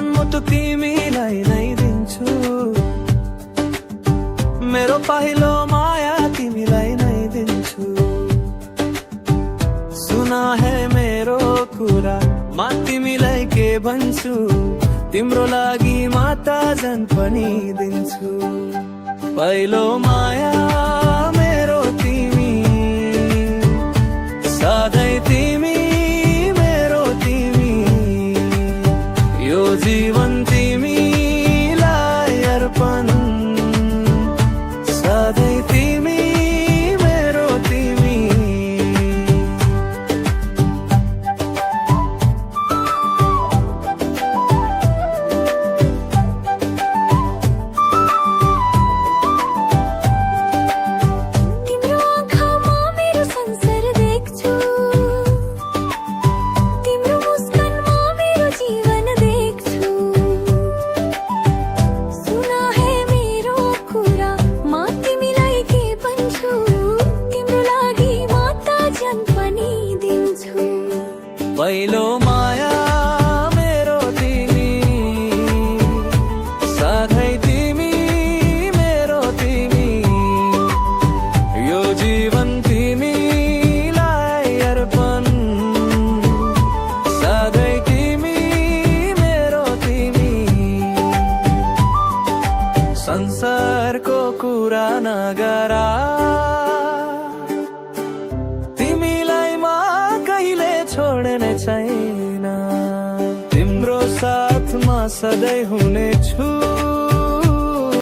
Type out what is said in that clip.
जन्ममुटु तिमीलाई नै दिन्छु, मेरो पहिलो माया तिमीलाई नै दिन्छु। सुना है मेरो कुरा, मा तिमीलाई के भन्छु, तिम्रो लागि माता जन पनि दिन्छु। पहिलो माया मेरो तिमी, सधैँ तिमी मेरो तिमी, यो जीवन तिमीलाई अर्पण, सधैँ तिमी मेरो तिमी। तिम्रो आँखामा मेरो संसार देख्छु, तिम्रो मुस्कानमा मेरो जीवन देख्छु। सुना है मेरो कुरा, म तिमीलाई के भन्छु, तिम्रो लागि माता जन पनि दिन्छु। पहिलो माया मेरो तिमी, सधैँ तिमी मेरो तिमी, यो जीवन तिमीलाई अर्पण, सधैँ तिमी मेरो तिमी। संसारको कुरा नगरा, तिमीलाई म कहिले छोड्ने छैन, तिम्रो साथमा सधैँ हुनेछु।